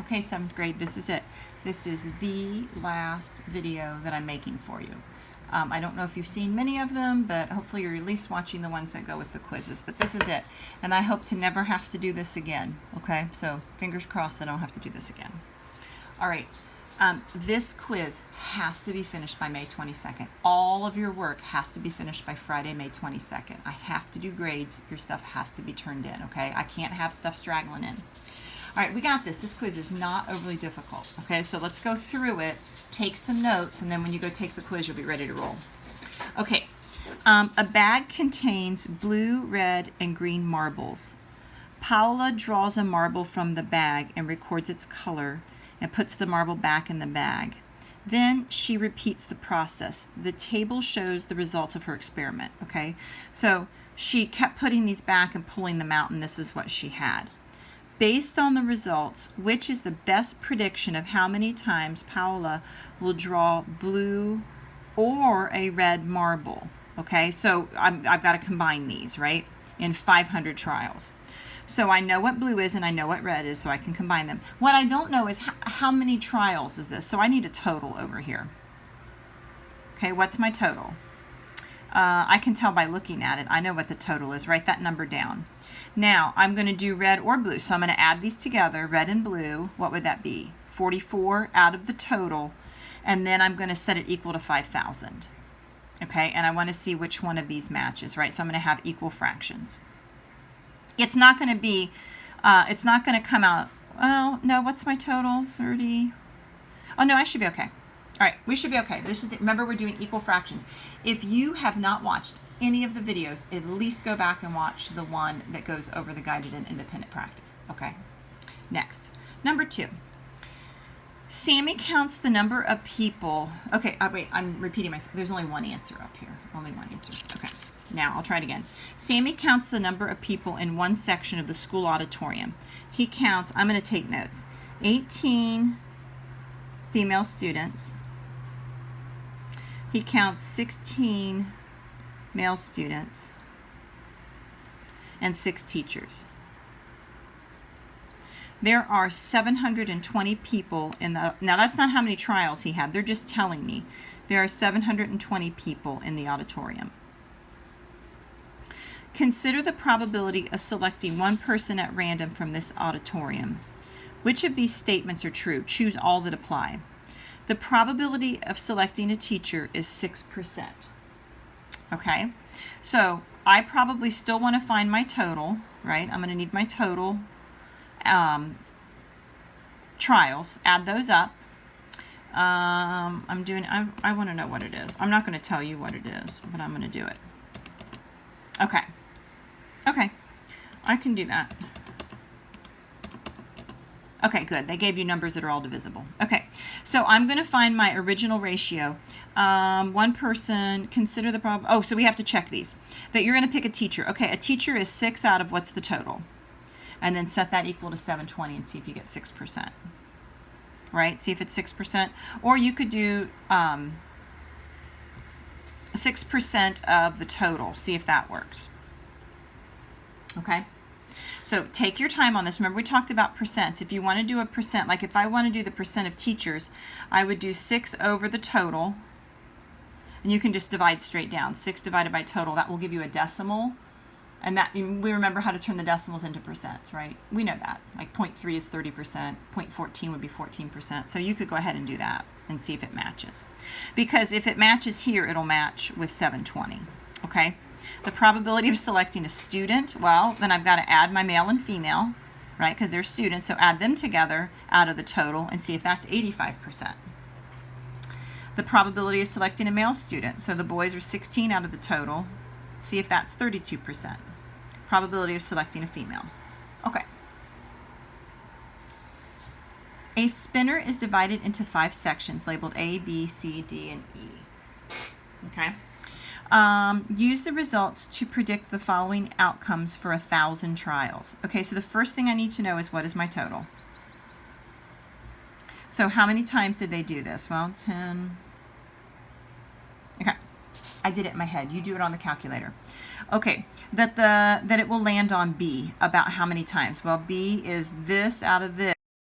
Okay, 7th grade, this is it. This is the last video that I'm making for you. I don't know if you've seen many of them, but hopefully you're at least watching the ones that go with the quizzes. But this is it. And I hope to never have to do this again. Okay, so fingers crossed I don't have to do this again. All right, this quiz has to be finished by May 22nd. All of your work has to be finished by Friday, May 22nd. I have to do grades. Your stuff has to be turned in, okay? I can't have stuff straggling in. All right, we got this. This quiz is not overly difficult, okay? So let's go through it, take some notes, and then when you go take the quiz, you'll be ready to roll. Okay, a bag contains blue, red, and green marbles. Paula draws a marble from the bag and records its color and puts the marble back in the bag. Then she repeats the process. The table shows the results of her experiment, okay? So she kept putting these back and pulling them out, and this is what she had. Based on the results, which is the best prediction of how many times Paula will draw blue or a red marble? Okay, so I've got to combine these, right, in 500 trials. So I know what blue is and I know what red is, so I can combine them. What I don't know is how many trials is this, so I need a total over here. Okay, what's my total? I can tell by looking at it. I know what the total is. Write that number down. Now, I'm going to do red or blue. So I'm going to add these together, red and blue. What would that be? 44 out of the total. And then I'm going to set it equal to 5,000. Okay, and I want to see which one of these matches, right? So I'm going to have equal fractions. It's not going to be, it's not going to come out, well, no, what's my total? 30. Oh, no, I should be okay. All right, we should be okay. This is it. Remember, we're doing equal fractions. If you have not watched any of the videos, at least go back and watch the one that goes over the guided and independent practice. Okay. Next, number 2. Sammy counts the number of people. Okay, wait, I'm repeating myself. There's only one answer up here. Only one answer. Okay. Now, I'll try it again. Sammy counts the number of people in one section of the school auditorium. He counts, I'm going to take notes, 18 female students. He counts 16 male students and 6 teachers. There are 720 people in the, now that's not how many trials he had, they're just telling me. There are 720 people in the auditorium. Consider the probability of selecting one person at random from this auditorium. Which of these statements are true? Choose all that apply. The probability of selecting a teacher is 6%. Okay, so I probably still want to find my total, right? I'm going to need my total trials. Add those up. I want to know what it is. I'm not going to tell you what it is, but I'm going to do it. Okay. Okay, I can do that. Okay, good. They gave you numbers that are all divisible. Okay, so I'm going to find my original ratio. One person, consider the problem. Oh, so we have to check these. That you're going to pick a teacher. Okay, a teacher is 6 out of what's the total? And then set that equal to 720 and see if you get 6%. Right? See if it's 6%. Or you could do 6% of the total. See if that works. Okay? So take your time on this. Remember, we talked about percents. If you want to do a percent, like if I want to do the percent of teachers, I would do 6 over the total. And you can just divide straight down. 6 divided by total, that will give you a decimal. And that, we remember how to turn the decimals into percents, right? We know that. Like 0.3 is 30%, 0.14 would be 14%. So you could go ahead and do that and see if it matches. Because if it matches here, it'll match with 720, okay? The probability of selecting a student, well, then I've got to add my male and female, right? Because they're students, so add them together out of the total and see if that's 85%. The probability of selecting a male student, so the boys are 16 out of the total. See if that's 32%. Probability of selecting a female. Okay. A spinner is divided into 5 sections labeled A, B, C, D, and E. Okay. Use the results to predict the following outcomes for 1,000 trials. Okay, so the first thing I need to know is what is my total? So how many times did they do this? Well, 10. Okay. I did it in my head. You do it on the calculator. Okay, that it will land on B about how many times? Well, B is this out of this.